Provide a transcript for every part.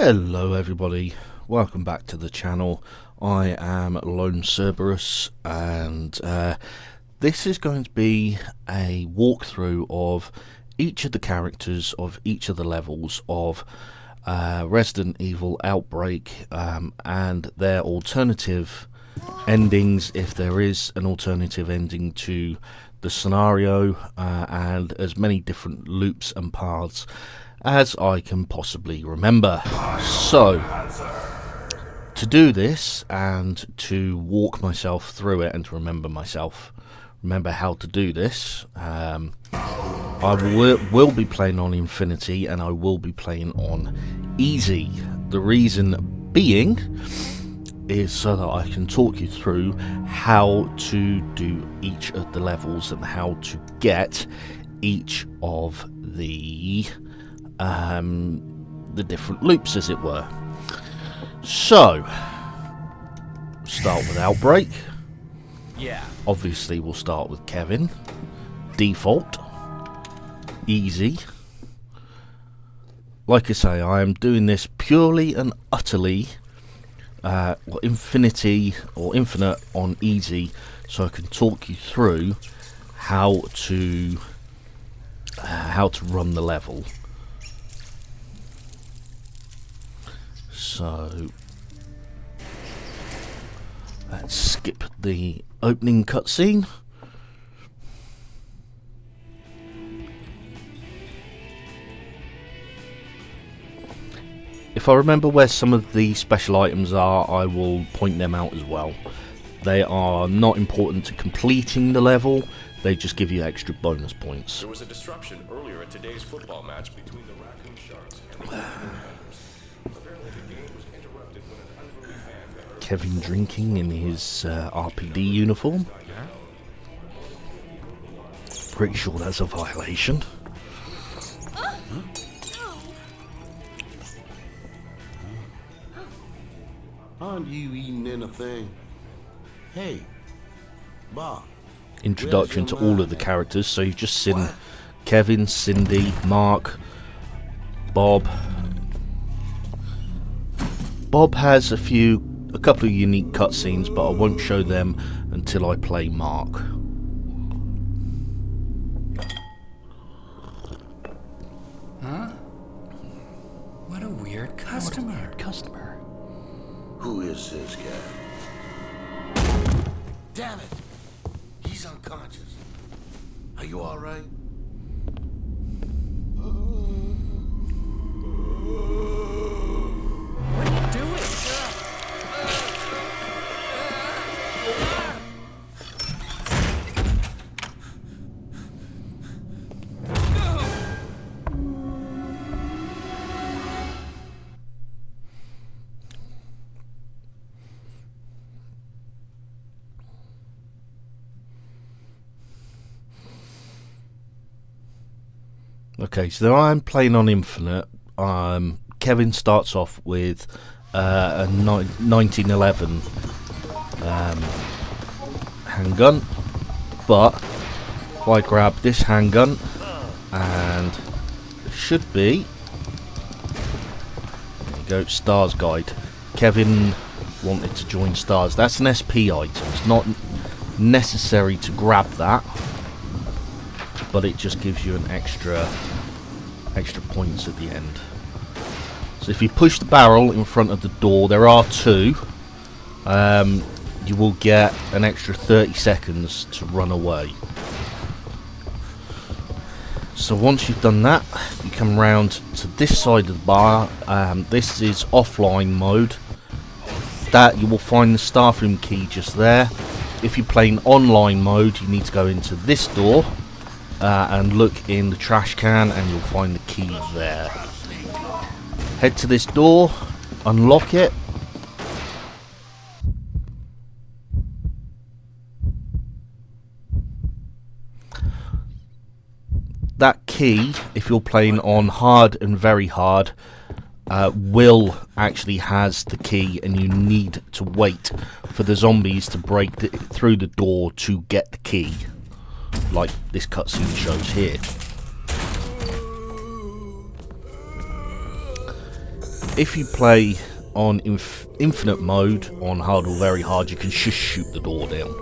Hello everybody, welcome back to the channel. I am Lone Cerberus, and this is going to be a walkthrough of each of the characters of each of the levels of Resident Evil Outbreak and their alternative endings, if there is an alternative ending to the scenario, and as many different loops and paths as I can possibly remember. So, to do this and to walk myself through it and to remember how to do this, I will be playing on Infinity and I will be playing on Easy. The reason being is so that I can talk you through how to do each of the levels and how to get each of the different loops, as it were. So, start with Outbreak. Yeah. Obviously, we'll start with Kevin. Default. Easy. Like I say, I am doing this purely and utterly Infinity or Infinite on Easy, so I can talk you through how to run the level. So let's skip the opening cutscene. If I remember where some of the special items are, I will point them out as well. They are not important to completing the level, they just give you extra bonus points. There was a disruption earlier at today's football match between the Raccoon Sharks and the Apparently the game was interrupted when an unruly fan... Kevin drinking in his RPD uniform. Pretty sure that's a violation. Aren't you eating anything? Hey, Bob. Introduction to all of the characters. So you've just seen Kevin, Cindy, Mark, Bob. Bob has a couple of unique cutscenes, but I won't show them until I play Mark. Huh? What a weird customer. Who is this guy? Damn it! He's unconscious. Are you all right? What are you doing? Okay, so I'm playing on Infinite. Kevin starts off with a 1911 handgun, but if I grab this handgun, and it should be, there you go, Stars Guide. Kevin wanted to join Stars. That's an SP item. It's not necessary to grab that, but it just gives you an extra points at the end. So if you push the barrel in front of the door, there are two, you will get an extra 30 seconds to run away. So once you've done that, you come round to this side of the bar. This is offline mode. That you will find the staff room key just there. If you're playing online mode, you need to go into this door and look in the trash can, and you'll find the key there. Head to this door, unlock it. That key, if you're playing on hard and very hard, will actually has the key, and you need to wait for the zombies to break through the door to get the key, like this cutscene shows here. if you play on infinite mode, on hard or very hard, you can just shoot the door down.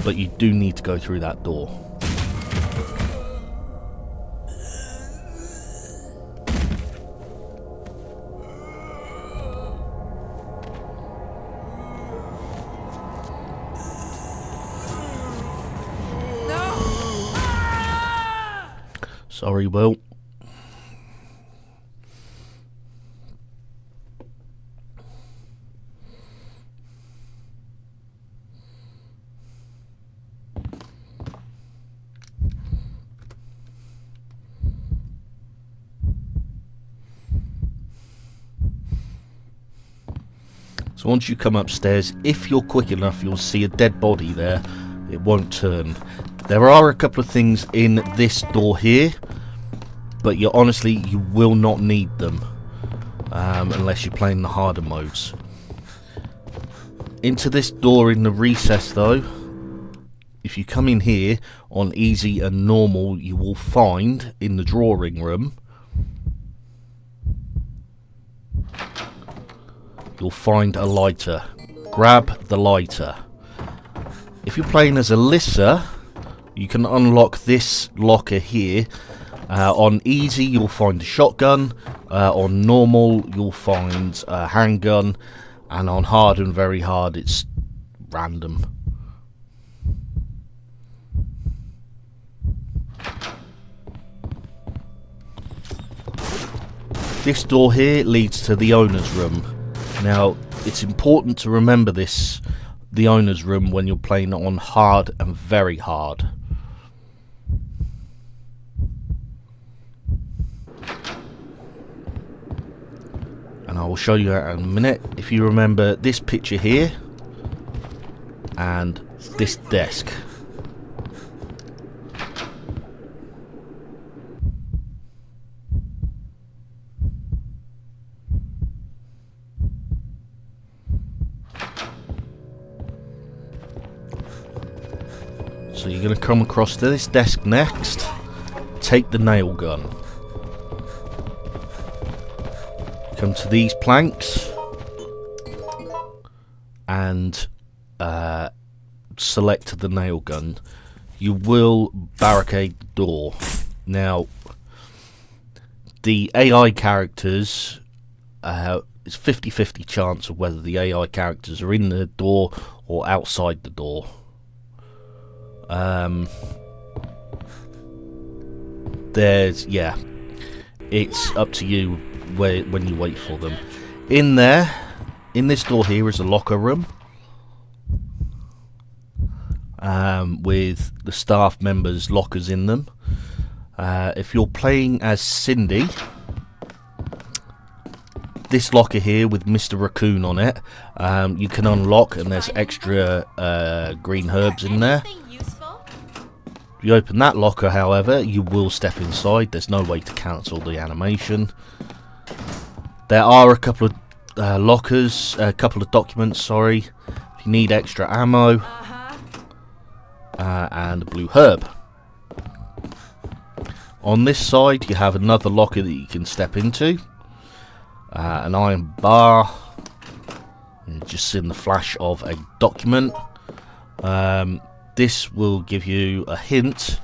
But you do need to go through that door. Sorry, Will. So once you come upstairs, if you're quick enough, you'll see a dead body there. It won't turn. There are a couple of things in this door here, but you will not need them unless you're playing the harder modes. Into this door in the recess though, if you come in here on easy and normal, you will find in the drawing room, you'll find a lighter. Grab the lighter. If you're playing as Alyssa, you can unlock this locker here. On easy, you'll find a shotgun. On normal, you'll find a handgun. And on hard and very hard, it's random. This door here leads to the owner's room. Now, it's important to remember the owner's room when you're playing on hard and very hard. And I will show you that in a minute. If you remember this picture here and this desk. So you're going to come across to this desk next, take the nail gun, come to these planks and select the nail gun. You will barricade the door. Now the AI characters, it's 50-50 chance of whether the AI characters are in the door or outside the door. It's up to you when you wait for them. In this door here is a locker room with the staff members' lockers in them. If you're playing as Cindy, this locker here with Mr. Raccoon on it, you can unlock, and there's extra green herbs in there. If you open that locker, however, you will step inside. There's no way to cancel the animation. There are a couple of lockers, a couple of documents, sorry. If you need extra ammo, and a blue herb. On this side, you have another locker that you can step into. An iron bar. And just in the flash of a document. This will give you a hint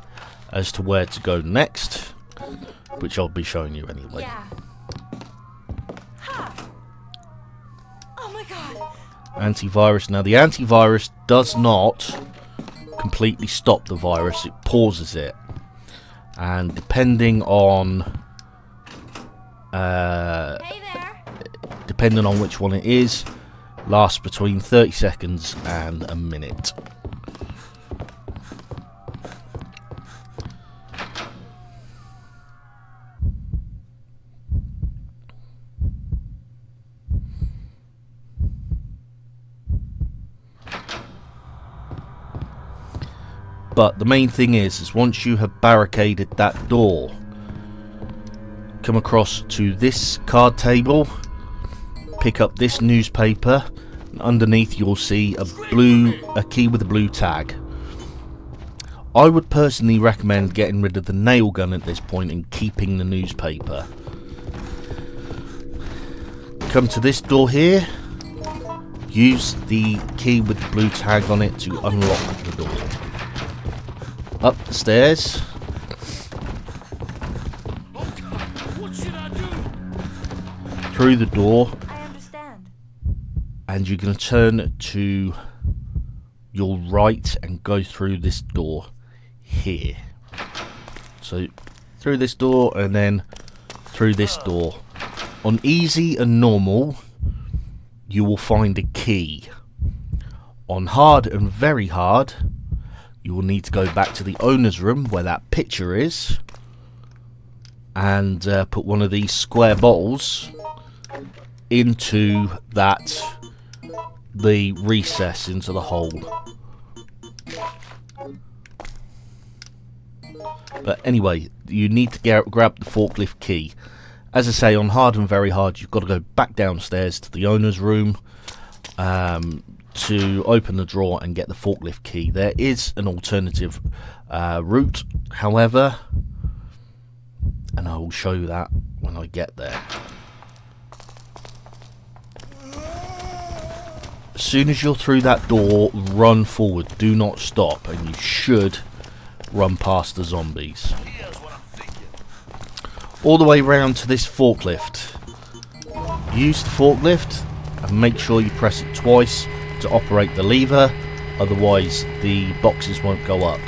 as to where to go next, which I'll be showing you anyway. Yeah. Ha. Oh my god. Antivirus. Now the antivirus does not completely stop the virus, it pauses it. And depending on Hey there. depending on which one it is, lasts between 30 seconds and a minute. But the main thing is once you have barricaded that door, come across to this card table, pick up this newspaper, and underneath you'll see a key with a blue tag. I would personally recommend getting rid of the nail gun at this point and keeping the newspaper. come to this door here. Use the key with the blue tag on it to unlock the door. Up the stairs. What should I do? Through the door. I understand. And you're going to turn to your right and go through this door here. So through this door and then through this door. On easy and normal, you will find a key. On hard and very hard, you will need to go back to the owner's room where that picture is and put one of these square bottles into the recess, into the hole. But anyway, you need to grab the forklift key. As I say, on hard and very hard, you've got to go back downstairs to the owner's room to open the drawer and get the forklift key. There is an alternative route, however, and I will show you that when I get there. As soon as you're through that door, run forward. Do not stop, and you should run past the zombies. All the way round to this forklift. Use the forklift and make sure you press it twice to operate the lever, otherwise the boxes won't go up.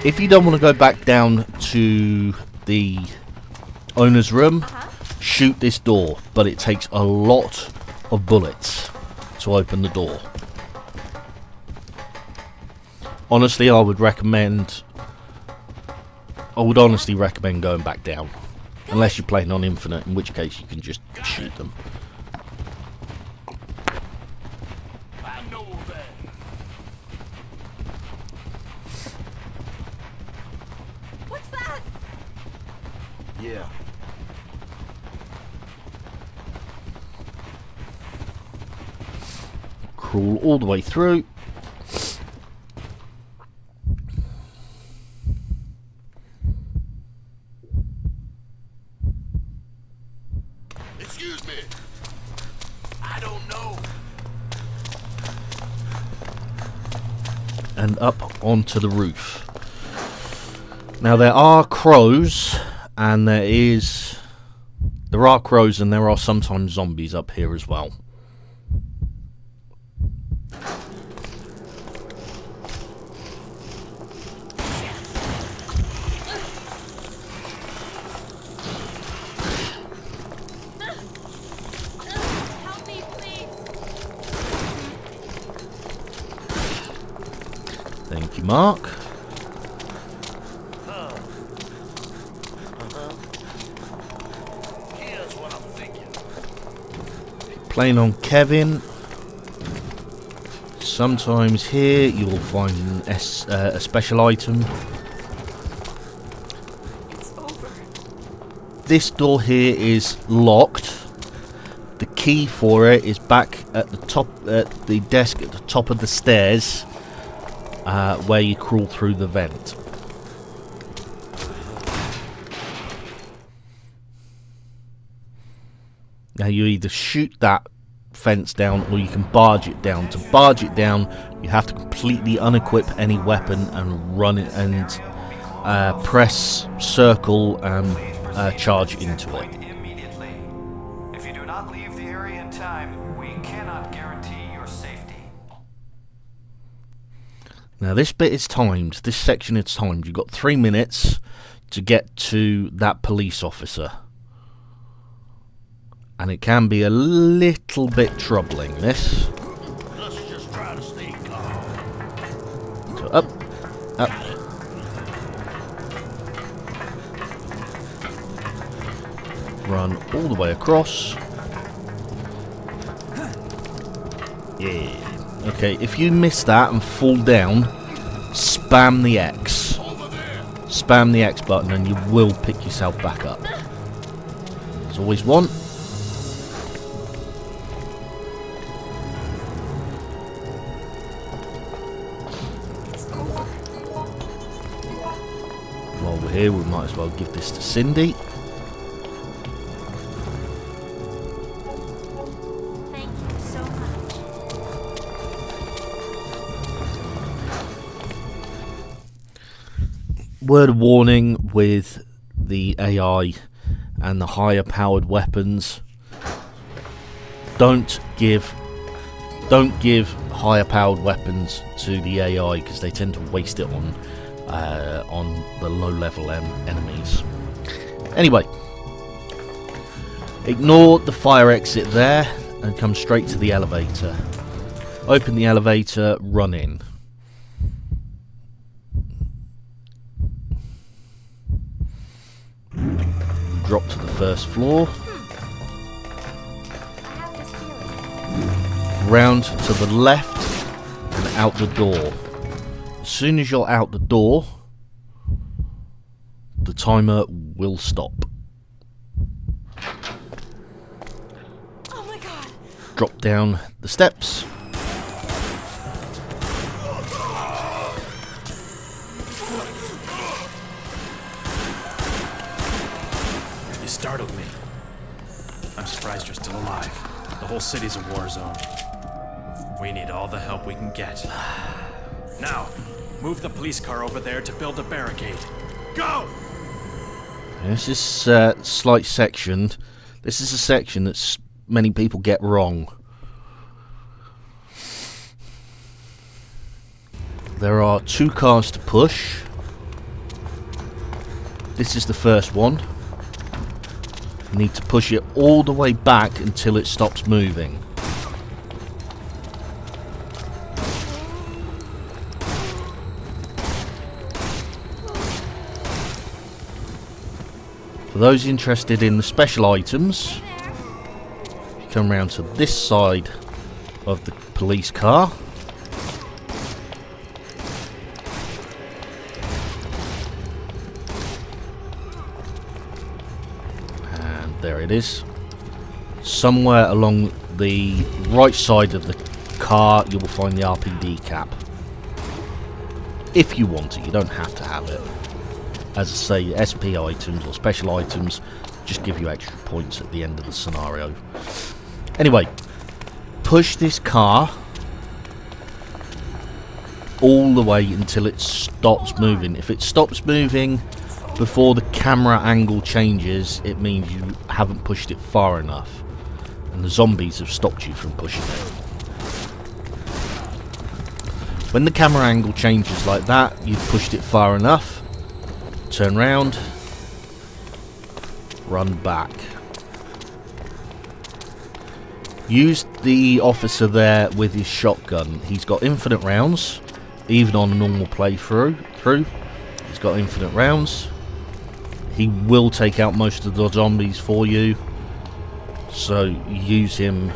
If you don't want to go back down to the owner's room, shoot this door, but it takes a lot of bullets to open the door. Honestly, I would honestly recommend going back down. Unless you're playing on infinite, in which case you can just shoot them. I know that. What's that? Yeah. Crawl all the way through. Excuse me. I don't know. And up onto the roof. Now there are crows, and there are crows, and there are sometimes zombies up here as well. Help me, please. Thank you, Mark. Here's what I'm thinking. Playing on Kevin. Sometimes here you will find a special item. It's over. This door here is locked. The key for it is back at the top, at the desk at the top of the stairs, where you crawl through the vent. Now you either shoot that fence down or you can barge it down. To barge it down, you have to completely unequip any weapon and run it and press circle and charge into it. Immediately. If you do not leave the area in time, we cannot guarantee your safety. Now this bit is timed. This section is timed. You've got 3 minutes to get to that police officer. And it can be a little bit troubling, this. Let's just try to stay calm. So up, up. Run all the way across. Yeah. Okay, if you miss that and fall down, spam the X. Spam the X button and you will pick yourself back up. There's always one. While we're here, we might as well give this to Cindy. word of warning with the AI and the higher powered weapons. Don't give higher powered weapons to the AI, because they tend to waste it on the low level enemies. Anyway, ignore the fire exit there and come straight to the elevator. Open the elevator, run in. Drop to the first floor. I have this feeling. Round to the left and out the door. As soon as you're out the door, the timer will stop. Oh my god. Drop down the steps. You startled me. I'm surprised you're still alive. The whole city's a war zone. We need all the help we can get. Now, move the police car over there to build a barricade. Go! This is slight section. This is a section that many people get wrong. There are 2 cars to push. This is the first one. You need to push it all the way back until it stops moving. For those interested in the special items, you come round to this side of the police car. And there it is. Somewhere along the right side of the car you will find the RPD cap. If you want it, you don't have to have it. As I say, SP items or special items just give you extra points at the end of the scenario. Anyway, push this car all the way until it stops moving. If it stops moving before the camera angle changes, it means you haven't pushed it far enough, and the zombies have stopped you from pushing it. When the camera angle changes like that, you've pushed it far enough. Turn round, run back. Use the officer there with his shotgun. He's got infinite rounds, even on a normal playthrough. He's got infinite rounds. He will take out most of the zombies for you, so use him.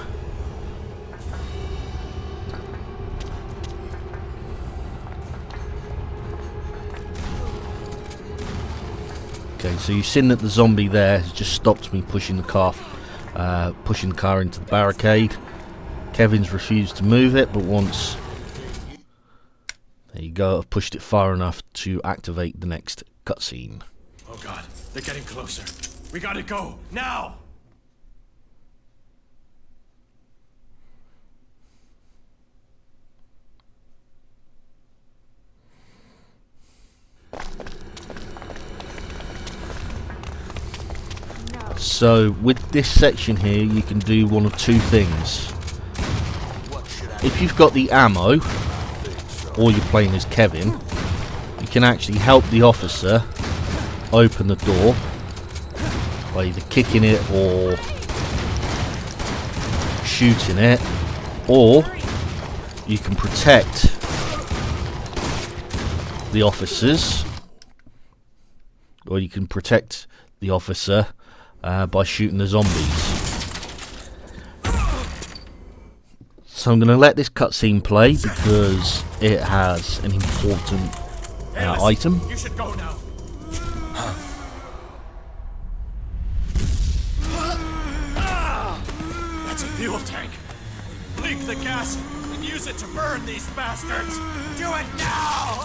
Okay, so you've seen that the zombie there has just stopped me pushing the car into the barricade. Kevin's refused to move it, but once, there you go, I've pushed it far enough to activate the next cutscene. Oh god, they're getting closer. We gotta go, now! So with this section here, you can do one of 2 things. If you've got the ammo, or you're playing as Kevin, you can actually help the officer open the door by either kicking it or shooting it, or you can protect the officers, or you can protect the officer by shooting the zombies. So I'm going to let this cutscene play because it has an important item. You should go now. That's a fuel tank. Leak the gas and use it to burn these bastards. Do it now!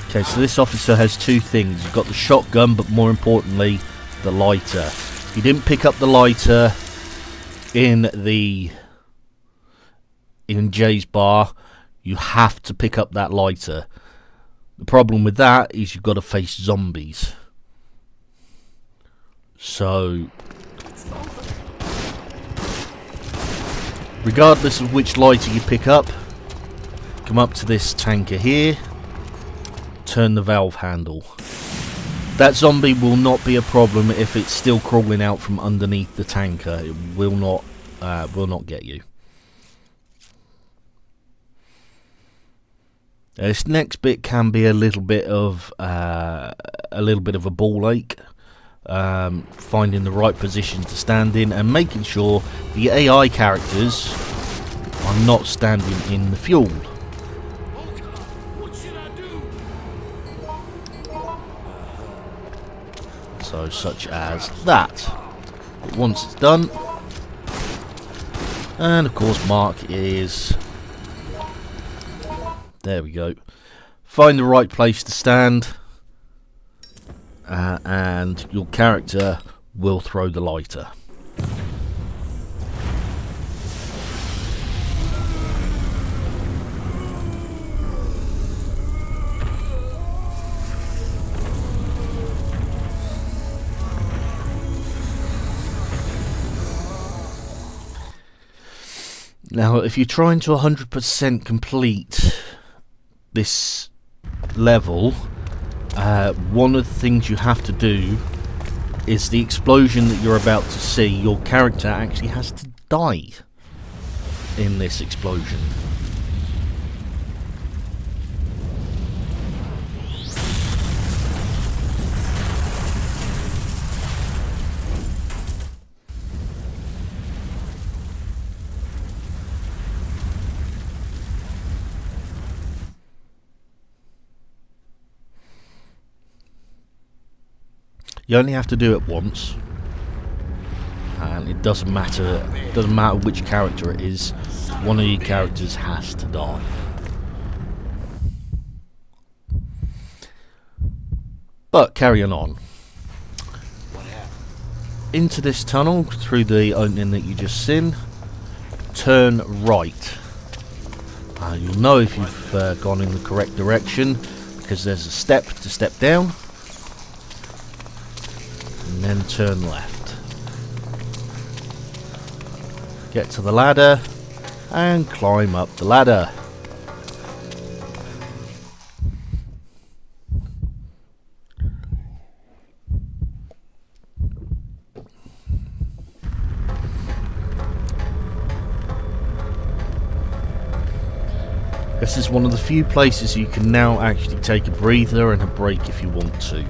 Okay, so this officer has 2 things. You've got the shotgun, but more importantly, the lighter. If you didn't pick up the lighter in Jay's bar, you have to pick up that lighter. The problem with that is you've got to face zombies. So, regardless of which lighter you pick up, come up to this tanker here, turn the valve handle. That zombie will not be a problem if it's still crawling out from underneath the tanker. It will not get you. This next bit can be a little bit of a ball ache. Finding the right position to stand in and making sure the AI characters are not standing in the fuel. What should I do? So, such as that. But once it's done, and of course, Mark is there. We go. Find the right place to stand. And your character will throw the lighter. Now, if you're trying to 100% complete this level, one of the things you have to do is the explosion that you're about to see. Your character actually has to die in this explosion. You only have to do it once, and it doesn't matter. It doesn't matter which character it is. One of your characters has to die. But carrying on. Into this tunnel through the opening that you just seen. Turn right. You'll know if you've gone in the correct direction because there's a step to step down. And then turn left. Get to the ladder and climb up the ladder. This is one of the few places you can now actually take a breather and a break if you want to.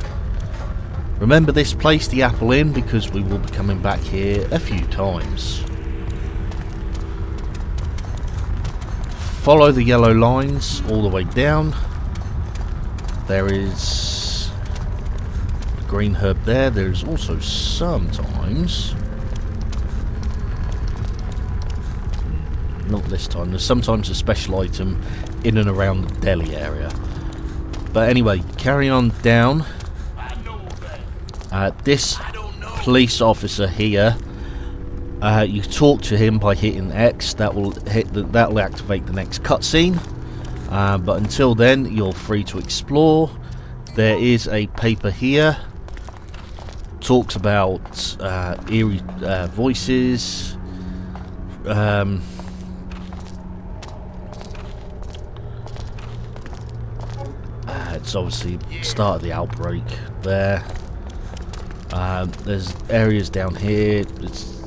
Remember this place, the Apple Inn, because we will be coming back here a few times. Follow the yellow lines all the way down. There is the green herb there. There's also sometimes, not this time, there's sometimes a special item in and around the deli area. But anyway, carry on down. This police officer here, you talk to him by hitting X. That will activate the next cutscene. But until then, you're free to explore. There is a paper here. Talks about eerie voices. It's obviously the start of the outbreak there. There's areas down here. There's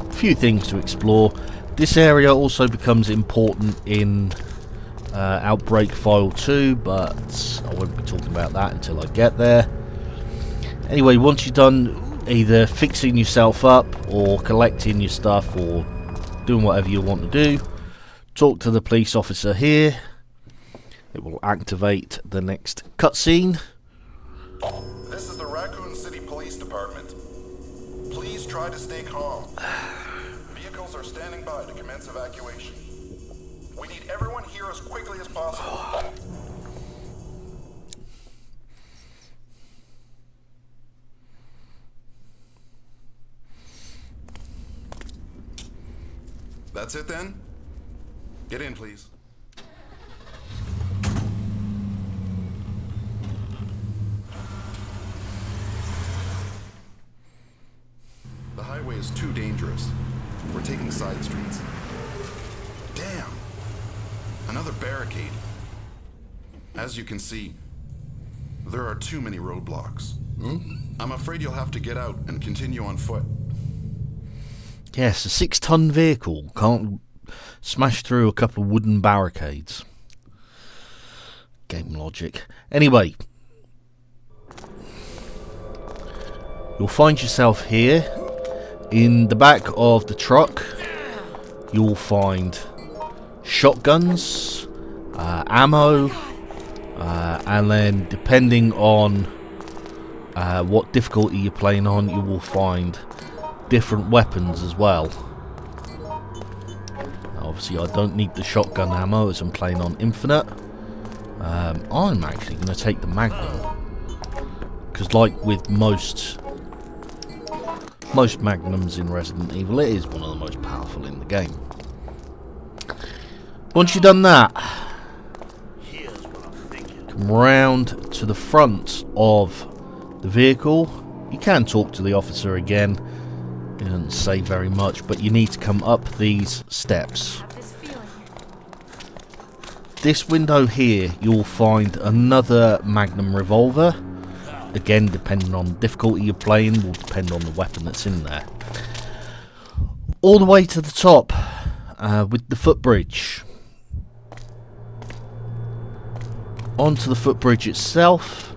a few things to explore. This area also becomes important in Outbreak File 2, but I won't be talking about that until I get there. Anyway, once you're done either fixing yourself up or collecting your stuff or doing whatever you want to do, talk to the police officer here. It will activate the next cutscene. This is the Raccoon City Police Department. Please try to stay calm. Vehicles are standing by to commence evacuation. We need everyone here as quickly as possible. That's it then? Get in, please. is too dangerous. We're taking side streets. Damn! Another barricade. As you can see, there are too many roadblocks. I'm afraid you'll have to get out and continue on foot. Yes, a 6-ton vehicle can't smash through a couple of wooden barricades. Game logic. Anyway, you'll find yourself here. In the back of the truck, you'll find shotguns, ammo, and then depending on what difficulty you're playing on, you will find different weapons as well. Obviously I don't need the shotgun ammo as I'm playing on Infinite. I'm actually going to take the Magnum, because like with most Magnums in Resident Evil, it is one of the most powerful in the game. Once you've done that, Here's what I'm thinking. come round to the front of the vehicle. You can talk to the officer again. He doesn't say very much, but you need to come up these steps. I have this feeling. This window here, you'll find another Magnum revolver. Again, depending on the difficulty you're playing, will depend on the weapon that's in there. All the way to the top, with the footbridge. Onto the footbridge itself.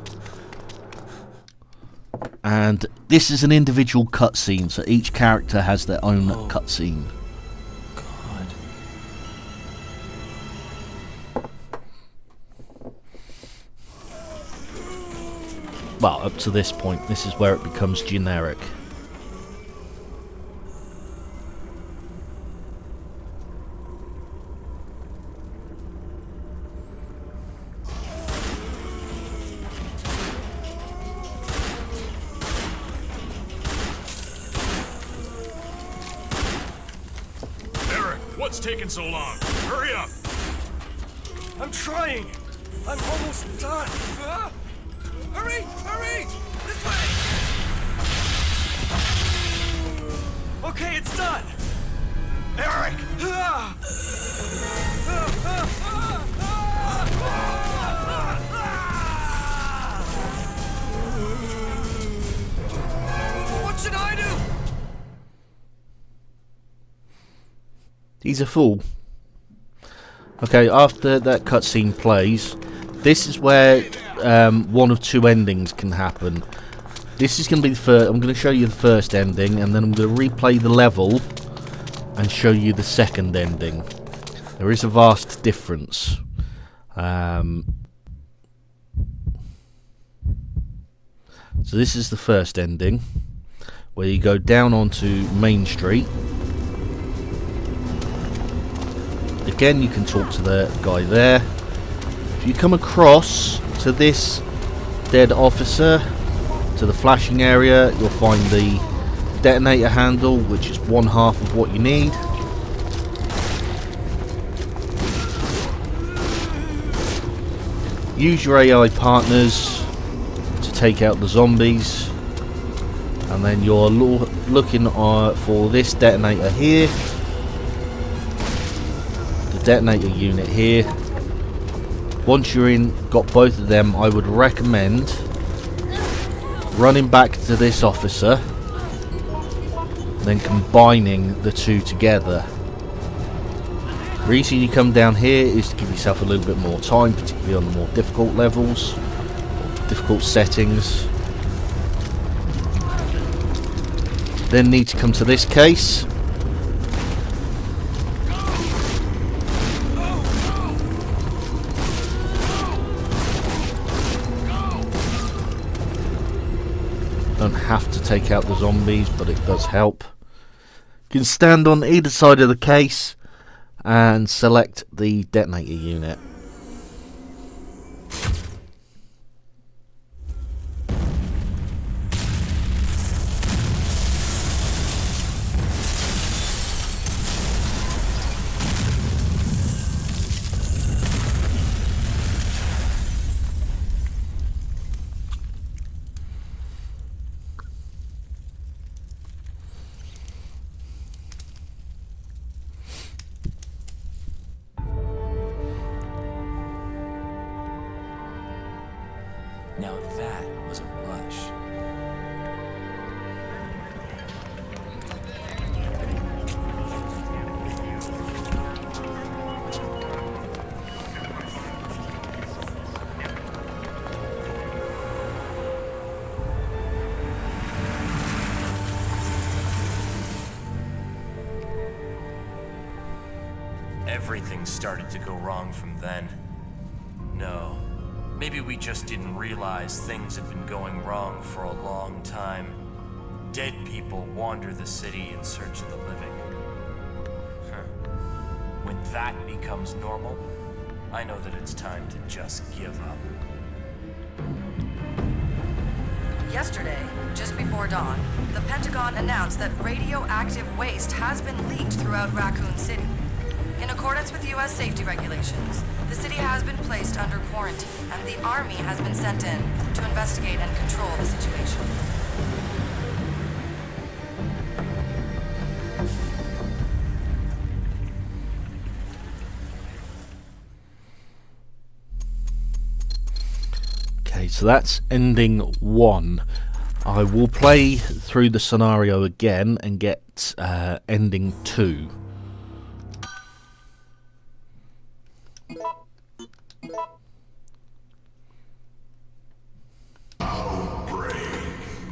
And this is an individual cutscene, so each character has their own cutscene. God. Well, up to this point, this is where it becomes generic. Eric, what's taking so long? Hurry up! I'm trying! I'm almost done! Hurry! Hurry! This way! Okay, it's done! Eric! What should I do? He's a fool. Okay, after that cutscene plays, this is where one of two endings can happen. This is going to be the first. I'm going to show you the first ending, and then I'm going to replay the level and show you the second ending. There is a vast difference. So this is the first ending, where you go down onto Main Street. Again, you can talk to the guy there. If you come across to this dead officer, to the flashing area, you'll find the detonator handle, which is one half of what you need. Use your AI partners to take out the zombies, and then you're looking for this detonator here, the detonator unit here. Once you're got both of them, I would recommend running back to this officer, then combining the two together. The reason you come down here is to give yourself a little bit more time, particularly on the more difficult levels, difficult settings. Then need to come to this case. Don't have to take out the zombies, but it does help. You can stand on either side of the case and select the detonator unit. Now that was a rush. Everything started to go wrong from then. No, maybe we just didn't realize things had been going wrong for a long time. Dead people wander the city in search of the living. When that becomes normal, I know that it's time to just give up. Yesterday, just before dawn, the Pentagon announced that radioactive waste has been leaked throughout Raccoon City. In accordance with U.S. safety regulations, the city has been placed under quarantine, and the Army has been sent in to investigate and control the situation. Okay, so that's ending 1. I will play through the scenario again and get ending 2.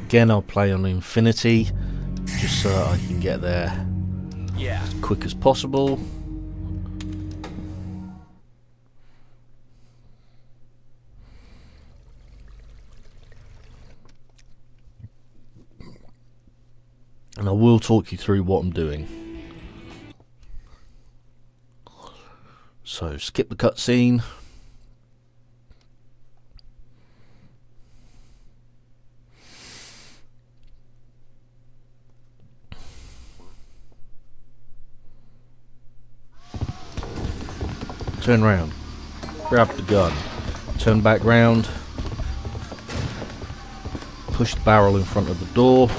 Again, I'll play on Infinity, just so I can get there as quick as possible. And I will talk you through what I'm doing. So, skip the cutscene. Turn round, grab the gun, turn back round, push the barrel in front of the door,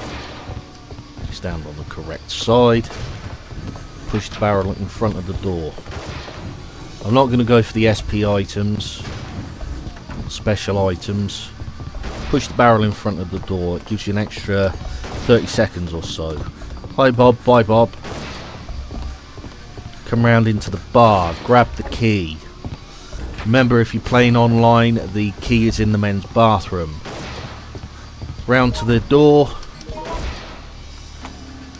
stand on the correct side, push the barrel in front of the door. I'm not going to go for the SP items, special items. Push the barrel in front of the door, it gives you an extra 30 seconds or so. Hi Bob, bye Bob. Come round into the bar, grab the key. Remember, if you're playing online, the key is in the men's bathroom. Round to the door.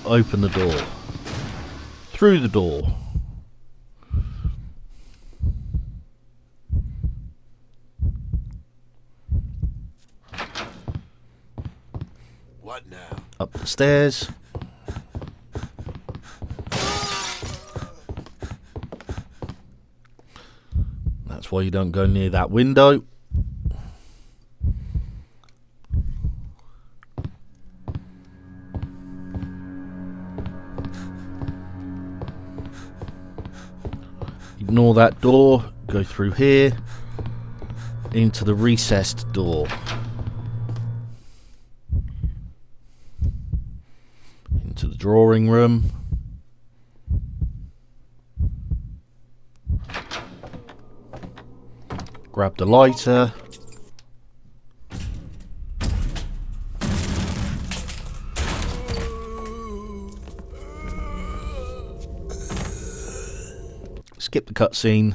Open the door. Through the door. What now? Up the stairs. That's why you don't go near that window. Ignore that door, go through here, into the recessed door. Into the drawing room. Grab the lighter. Skip the cutscene.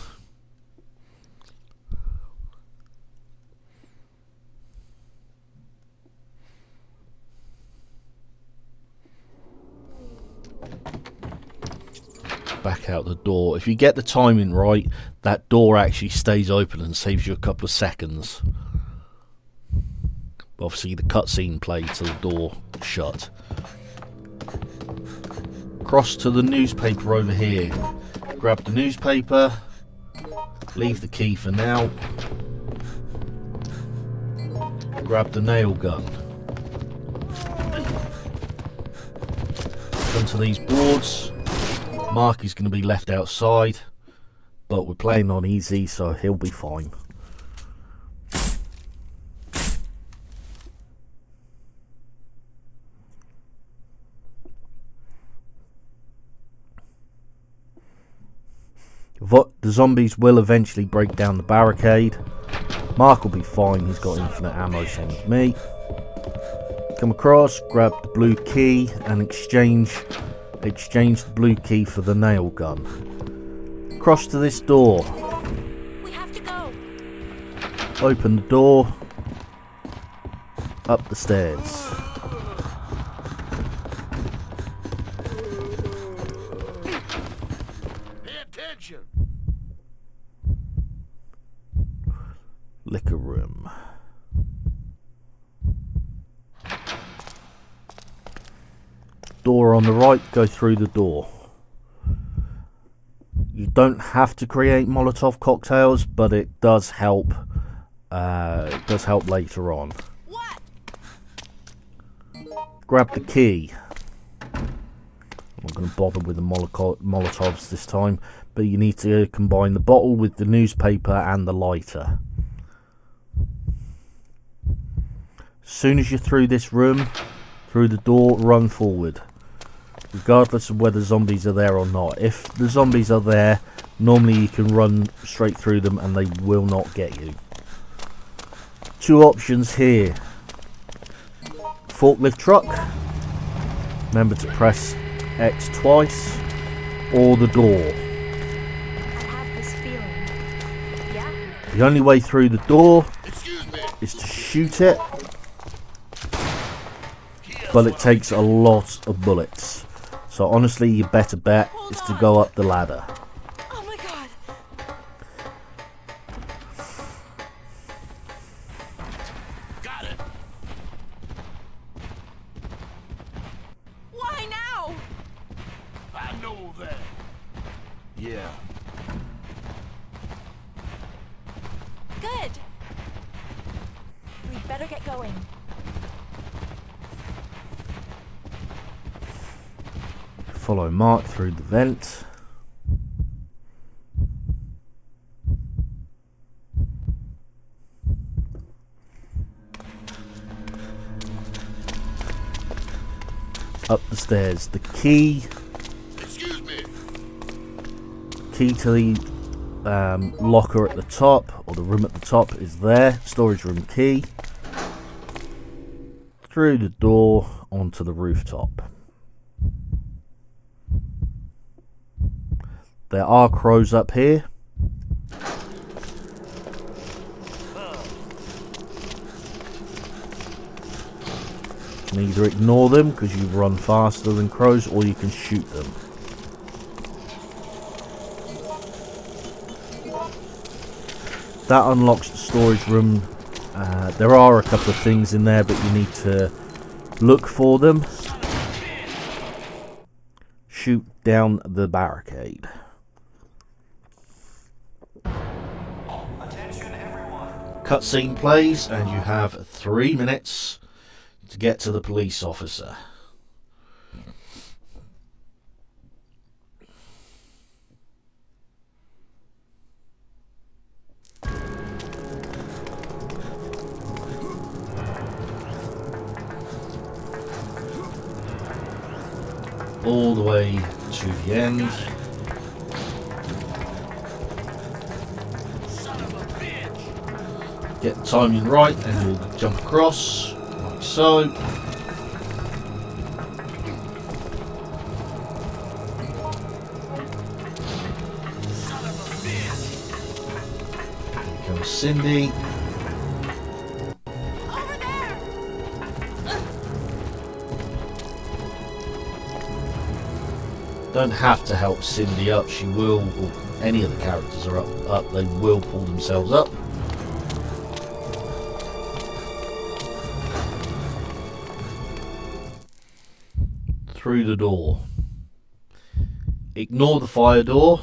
Back out the door. If you get the timing right, that door actually stays open and saves you a couple of seconds. Obviously the cutscene played till the door shut. Cross to the newspaper over here. Grab the newspaper. Leave the key for now. Grab the nail gun. Come to these boards. Mark is going to be left outside, but we're playing on easy, so he'll be fine. The zombies will eventually break down the barricade. Mark will be fine, he's got infinite ammo, same as me. Come across, grab the blue key and exchange the blue key for the nail gun. Cross to this door. We have to go. Open the door. Up the stairs. Pay attention. Liquor room. Door on the right, go through the door. You don't have to create Molotov cocktails, but it does help. It does help later on. What? Grab the key. I'm not going to bother with the Molotovs this time, but you need to combine the bottle with the newspaper and the lighter. As soon as you're through this room, through the door, run forward. Regardless of whether zombies are there or not. If the zombies are there, normally you can run straight through them and they will not get you. Two options here. Forklift truck. Remember to press X twice. Or the door. I have this feeling. Yeah? The only way through the door Excuse me. is to shoot it. But it takes a lot of bullets. So honestly, your better bet is to go up the ladder. Oh my god. Got it. Why now? I know that. Yeah. Good. We better get going. Follow Mark through the vent. Up the stairs. The key. Excuse me. Key to the locker at the top, or the room at the top, is there. Storage room key. Through the door onto the rooftop. There are crows up here. You can either ignore them because you run faster than crows, or you can shoot them. That unlocks the storage room. There are a couple of things in there, but you need to look for them. Shoot down the barricade. Attention everyone. Cutscene plays, and you have 3 minutes to get to the police officer. All the way to the end. Get the timing right and you'll jump across, like so. Here comes Cindy. Over there. Don't have to help Cindy up, she will, or any of the characters are up, they will pull themselves up. Through the door. Ignore the fire door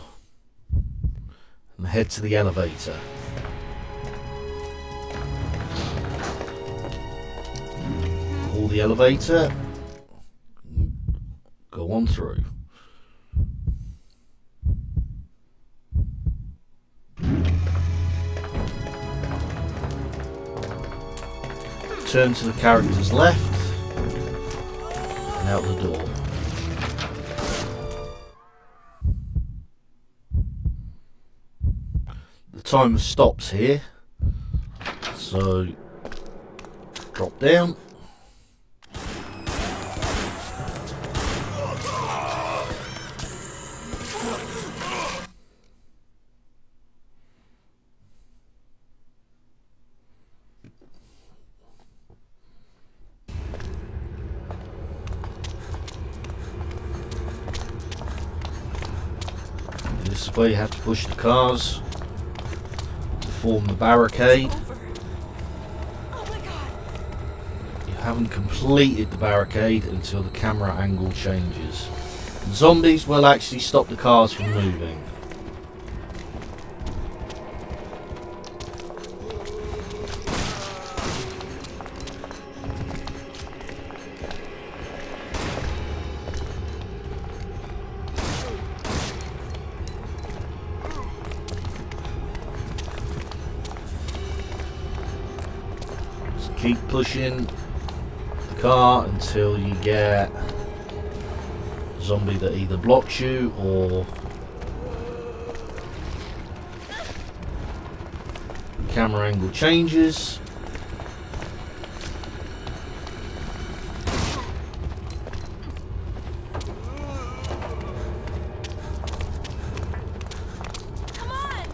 and head to the elevator. Call the elevator. Go on through. Turn to the character's left and out the door. The timer stops here. So, drop down. This is where you have to push the cars to form the barricade. Over. Oh my god. You haven't completed the barricade until the camera angle changes. Zombies will actually stop the cars from moving. Just keep pushing the car until you get a zombie that either blocks you or camera angle changes. Come on.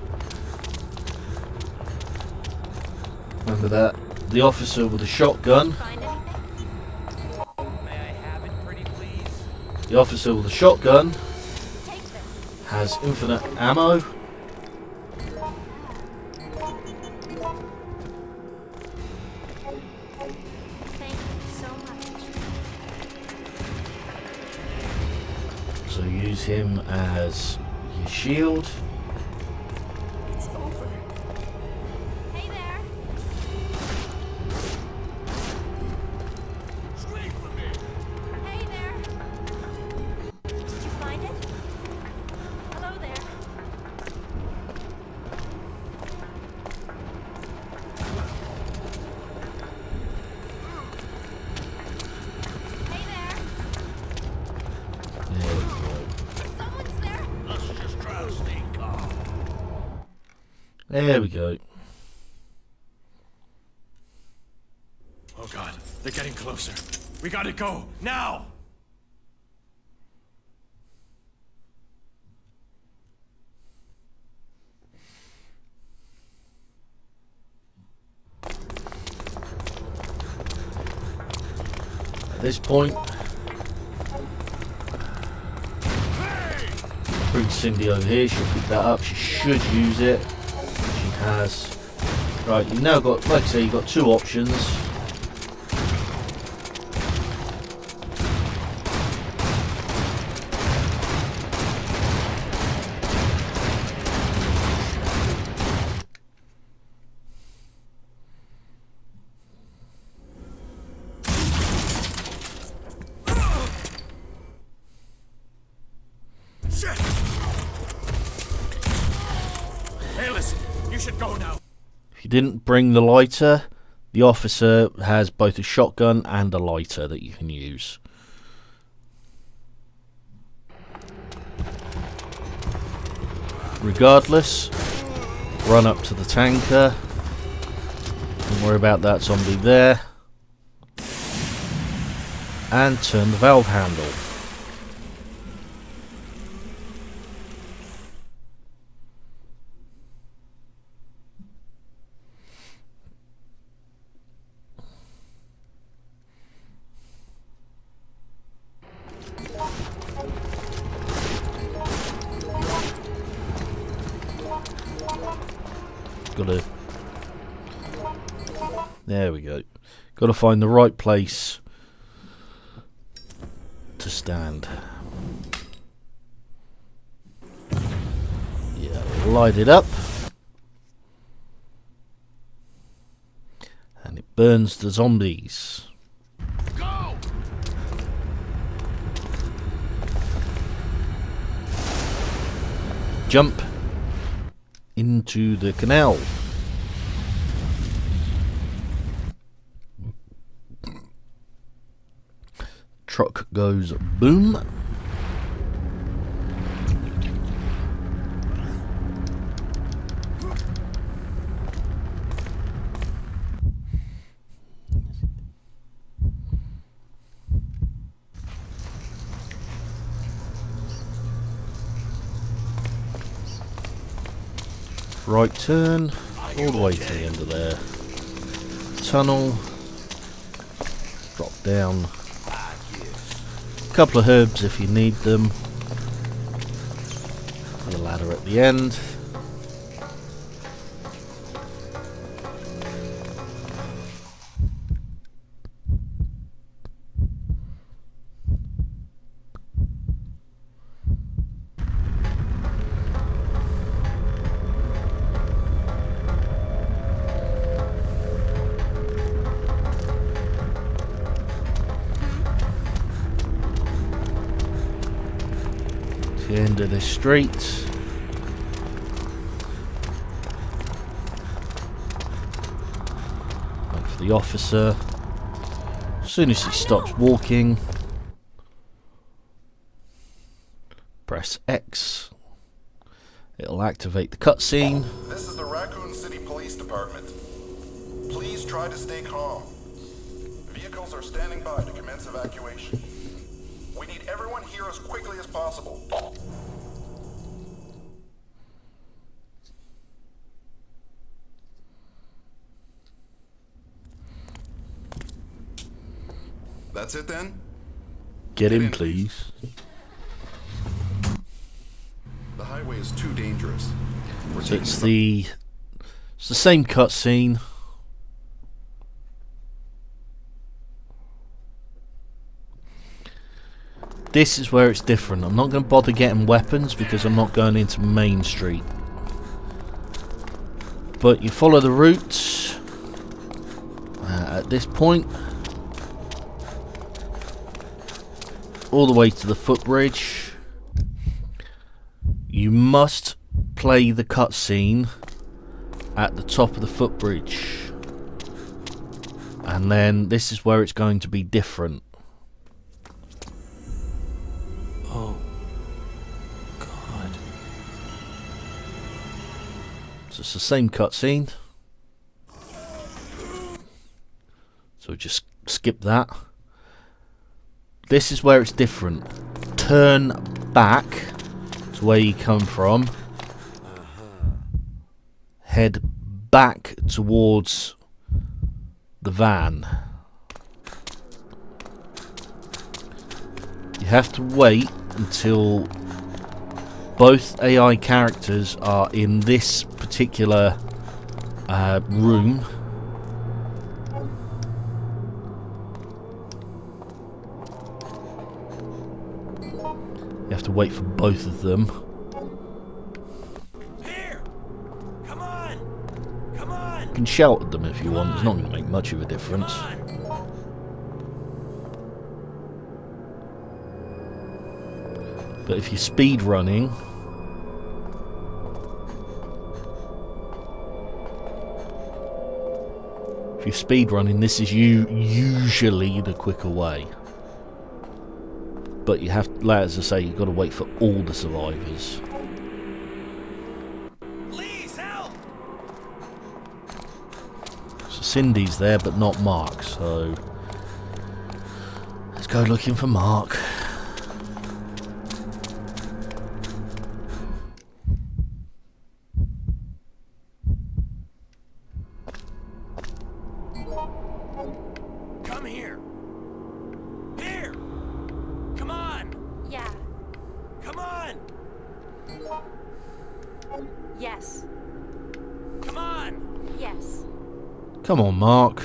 Remember that the officer with the shotgun, Find anything? the officer with the shotgun Take this. has infinite ammo. Thank you so much. So use him as your shield. It's over. Hey there. Scream for me. Hey there. Did you find it? Hello there. Hey there. There we go. Someone's there. Let's just try to stay calm. There we go. Oh god, they're getting closer. We gotta go, now! At this point, bring Cindy over here. She'll pick that up. She should use it. She has. Right, you've now got, like I say, you've got two options. Shit! Hey, listen, you should go now. If you didn't bring the lighter, the officer has both a shotgun and a lighter that you can use. Regardless, run up to the tanker. Don't worry about that zombie there. And turn the valve handle. Gotta. There we go. Gotta find the right place to stand. Yeah, light it up. And it burns the zombies. Go! Jump into the canal. Truck goes boom. right turn all the way to the end of their tunnel. Drop down a couple of herbs if you need them. The ladder at the end. The end of the street. Wait for the officer. As soon as he stops walking, press X. It'll activate the cutscene. This is the Raccoon City Police Department. Please try to stay calm. Vehicles are standing by to commence evacuation. We need everyone here as quickly as possible. That's it then? Get in, please. The highway is too dangerous. So it's the same cutscene. This is where it's different. I'm not going to bother getting weapons because I'm not going into Main Street. But you follow the route at this point all the way to the footbridge. You must play the cutscene at the top of the footbridge, and then this is where it's going to be different. Oh, God. So it's the same cutscene. So just skip that. This is where it's different. Turn back to where you come from. Head back towards the van. You have to wait until both AI characters are in this particular room. You have to wait for both of them. Here! Come on! Come on! You can shout at them if you want, it's not going to make much of a difference. But if you're speed running, this is usually the quicker way. But you have, as I say, you've got to wait for all the survivors. Please help! So Cindy's there, but not Mark. So let's go looking for Mark. Come here! Here! Come on! Yeah. Come on! Yes. Come on! Yes. Come on, Mark.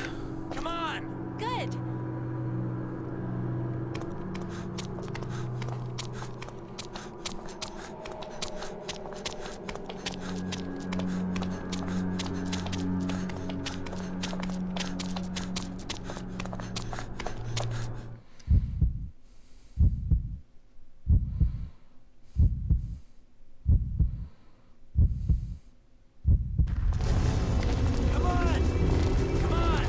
Come on! Good. Come on! Come on!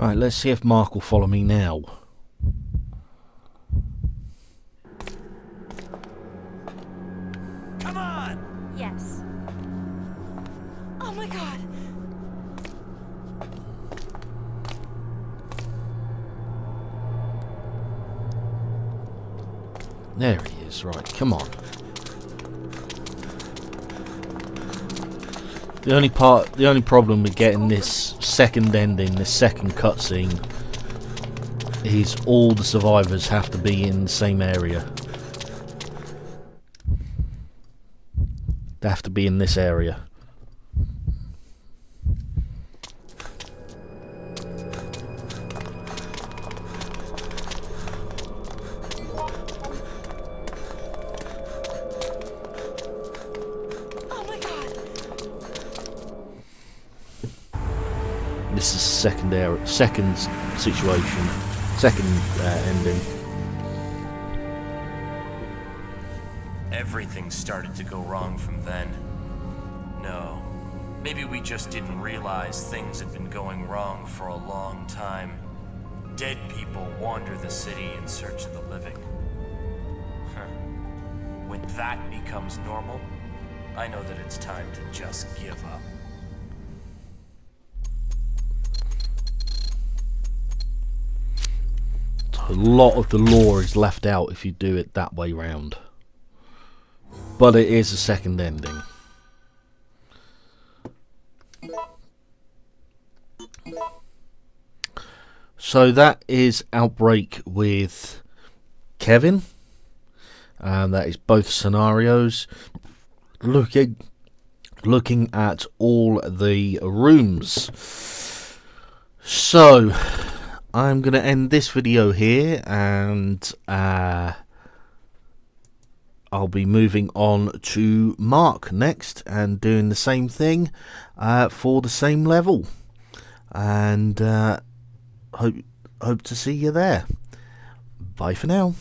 Right, let's see if Mark will follow me now. Come on! Yes. Oh my god! There he is, right, come on. The only problem with getting this second ending, this second cutscene, is all the survivors have to be in the same area. They have to be in this area. Oh my god! This is second situation, second ending. Everything started to go wrong from then. No. Maybe we just didn't realize things had been going wrong for a long time. Dead people wander the city in search of the living. Huh. When that becomes normal, I know that it's time to just give up. A lot of the lore is left out if you do it that way round. But it is a second ending. So that is Outbreak with Kevin. And that is both scenarios. Looking at all the rooms. So I'm going to end this video here, and I'll be moving on to Mark next and doing the same thing for the same level. And hope to see you there. Bye for now.